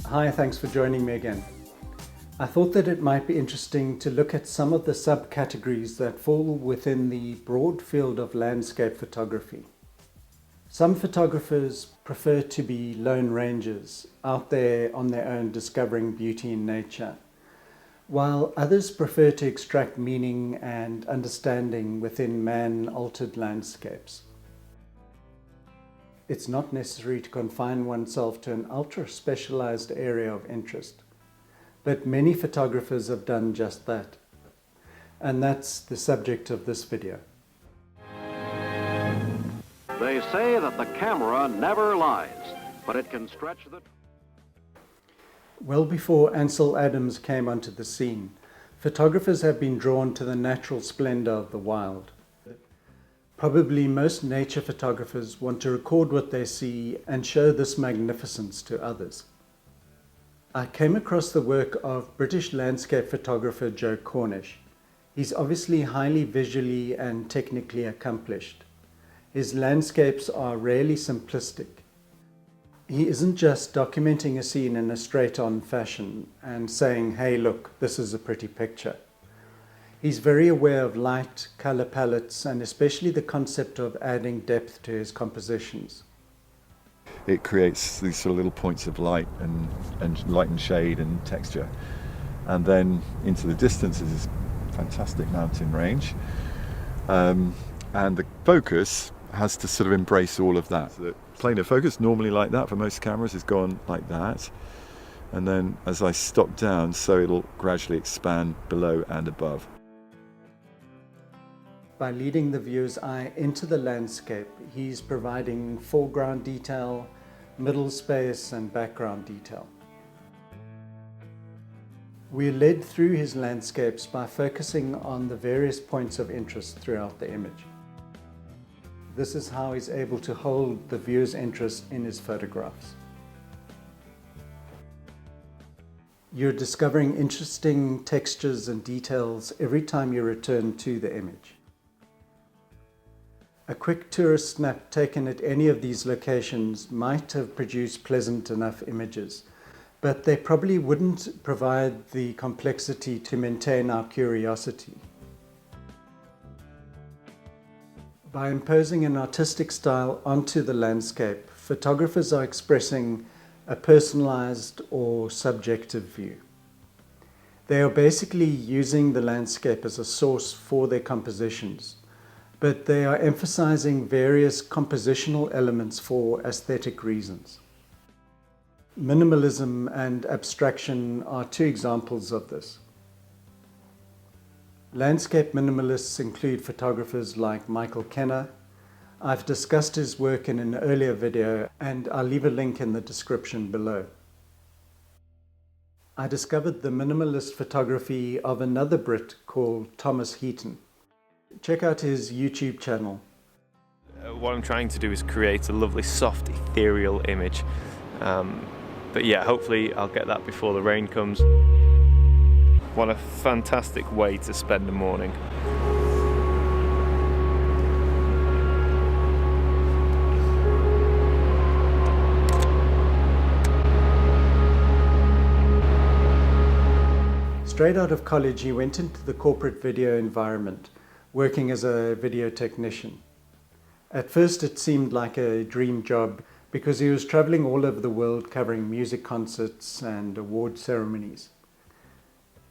Hi, thanks for joining me again. I thought that it might be interesting to look at some of the subcategories that fall within the broad field of landscape photography. Some photographers prefer to be lone rangers, out there on their own discovering beauty in nature, while others prefer to extract meaning and understanding within man-altered landscapes. It's not necessary to confine oneself to an ultra-specialized area of interest, but many photographers have done just that. And that's the subject of this video. They say that the camera never lies, but it can stretch the... Well before Ansel Adams came onto the scene, photographers have been drawn to the natural splendor of the wild. Probably most nature photographers want to record what they see and show this magnificence to others. I came across the work of British landscape photographer Joe Cornish. He's obviously highly visually and technically accomplished. His landscapes are rarely simplistic. He isn't just documenting a scene in a straight-on fashion and saying, hey look, this is a pretty picture. He's very aware of light, color palettes, and especially the concept of adding depth to his compositions. It creates these sort of little points of light and light and shade and texture. And then into the distance is this fantastic mountain range. And the focus has to sort of embrace all of that. So the plane of focus, normally like that for most cameras, is gone like that. And then as I stop down, so it'll gradually expand below and above. By leading the viewer's eye into the landscape, he's providing foreground detail, middle space, and background detail. We're led through his landscapes by focusing on the various points of interest throughout the image. This is how he's able to hold the viewer's interest in his photographs. You're discovering interesting textures and details every time you return to the image. A quick tourist snap taken at any of these locations might have produced pleasant enough images, but they probably wouldn't provide the complexity to maintain our curiosity. By imposing an artistic style onto the landscape, photographers are expressing a personalized or subjective view. They are basically using the landscape as a source for their compositions, but they are emphasizing various compositional elements for aesthetic reasons. Minimalism and abstraction are two examples of this. Landscape minimalists include photographers like Michael Kenner. I've discussed his work in an earlier video, and I'll leave a link in the description below. I discovered the minimalist photography of another Brit called Thomas Heaton. Check out his YouTube channel. What I'm trying to do is create a lovely, soft, ethereal image. But yeah, hopefully I'll get that before the rain comes. What a fantastic way to spend the morning. Straight out of college, he went into the corporate video environment, working as a video technician. At first it seemed like a dream job because he was traveling all over the world covering music concerts and award ceremonies.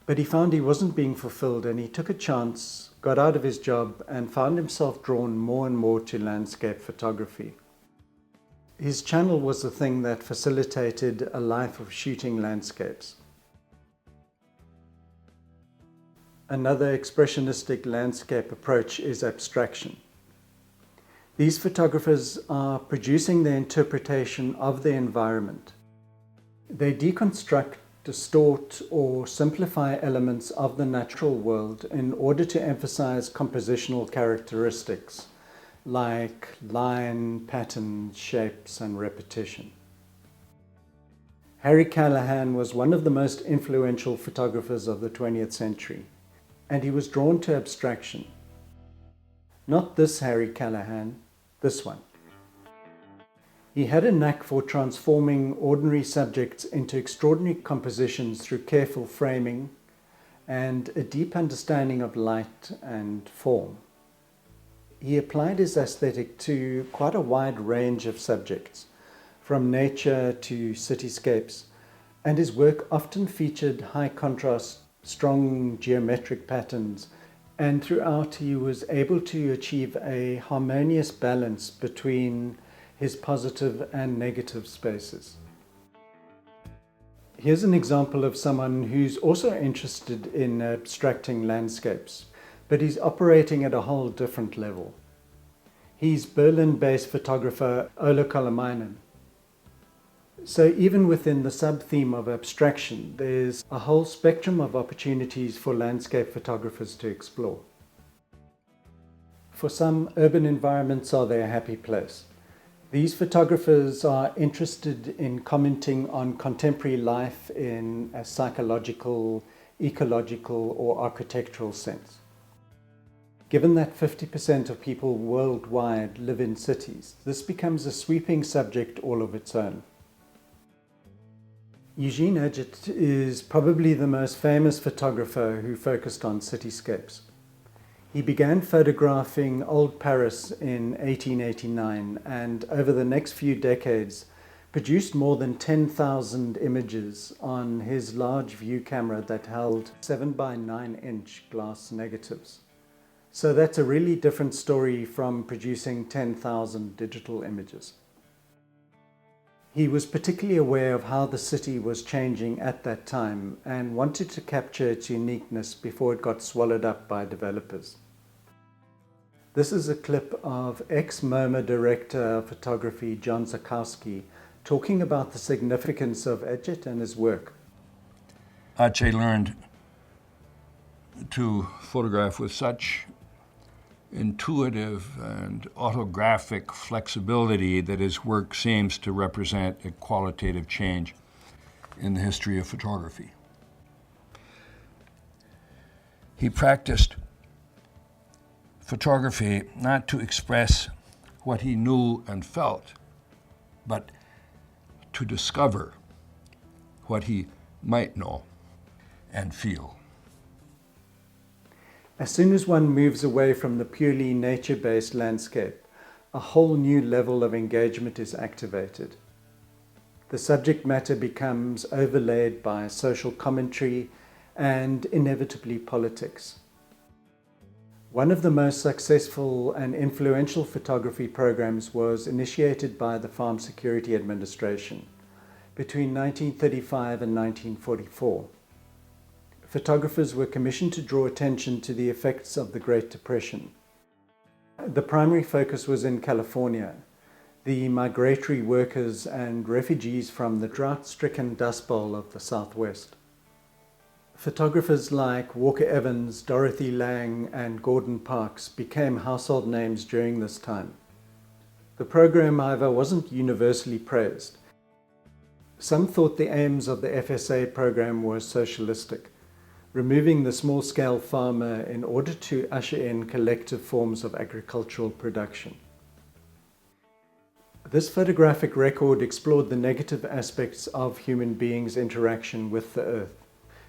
But he found he wasn't being fulfilled, and he took a chance, got out of his job, and found himself drawn more and more to landscape photography. His channel was the thing that facilitated a life of shooting landscapes. Another expressionistic landscape approach is abstraction. These photographers are producing their interpretation of the environment. They deconstruct, distort, or simplify elements of the natural world in order to emphasize compositional characteristics like line, pattern, shapes, and repetition. Harry Callahan was one of the most influential photographers of the 20th century, and he was drawn to abstraction. Not this Harry Callahan, this one. He had a knack for transforming ordinary subjects into extraordinary compositions through careful framing and a deep understanding of light and form. He applied his aesthetic to quite a wide range of subjects, from nature to cityscapes, and his work often featured high contrast, strong geometric patterns, and throughout he was able to achieve a harmonious balance between his positive and negative spaces. Here's an example of someone who's also interested in abstracting landscapes, but he's operating at a whole different level. He's Berlin-based photographer Ola Kolomainen. So even within the sub-theme of abstraction, there's a whole spectrum of opportunities for landscape photographers to explore. For some, urban environments are their happy place. These photographers are interested in commenting on contemporary life in a psychological, ecological, or architectural sense. Given that 50% of people worldwide live in cities, this becomes a sweeping subject all of its own. Eugene Aget is probably the most famous photographer who focused on cityscapes. He began photographing Old Paris in 1889 and over the next few decades produced more than 10,000 images on his large view camera that held 7 by 9 inch glass negatives. So that's a really different story from producing 10,000 digital images. He was particularly aware of how the city was changing at that time and wanted to capture its uniqueness before it got swallowed up by developers. This is a clip of ex-MoMA director of photography John Zakowski talking about the significance of Aget and his work. Aget learned to photograph with such intuitive and autographic flexibility that his work seems to represent a qualitative change in the history of photography. He practiced photography not to express what he knew and felt, but to discover what he might know and feel. As soon as one moves away from the purely nature-based landscape, a whole new level of engagement is activated. The subject matter becomes overlaid by social commentary and inevitably politics. One of the most successful and influential photography programs was initiated by the Farm Security Administration between 1935 and 1944. Photographers were commissioned to draw attention to the effects of the Great Depression. The primary focus was in California, the migratory workers and refugees from the drought-stricken Dust Bowl of the Southwest. Photographers like Walker Evans, Dorothy Lang, and Gordon Parks became household names during this time. The program, however, wasn't universally praised. Some thought the aims of the FSA program were socialistic, removing the small-scale farmer in order to usher in collective forms of agricultural production. This photographic record explored the negative aspects of human beings' interaction with the earth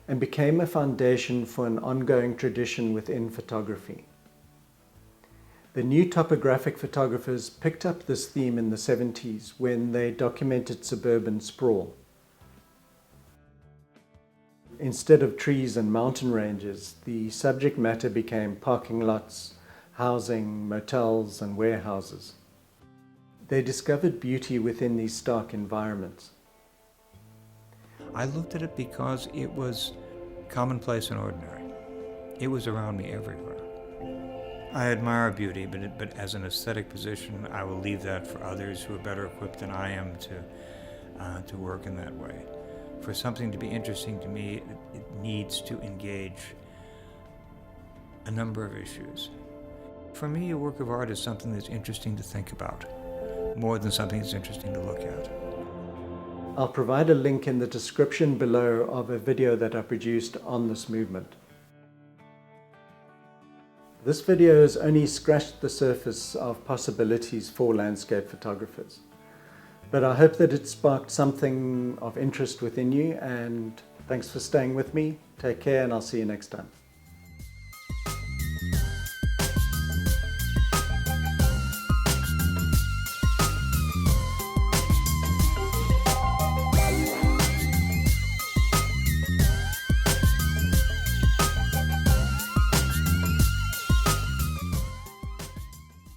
and became a foundation for an ongoing tradition within photography. The new topographic photographers picked up this theme in the 70s when they documented suburban sprawl. Instead of trees and mountain ranges, the subject matter became parking lots, housing, motels, and warehouses. They discovered beauty within these stark environments. I looked at it because it was commonplace and ordinary. It was around me everywhere. I admire beauty, but as an aesthetic position, I will leave that for others who are better equipped than I am to work in that way. For something to be interesting to me, it needs to engage a number of issues. For me, a work of art is something that's interesting to think about, more than something that's interesting to look at. I'll provide a link in the description below of a video that I produced on this movement. This video has only scratched the surface of possibilities for landscape photographers. But I hope that it sparked something of interest within you, and thanks for staying with me. Take care, and I'll see you next time.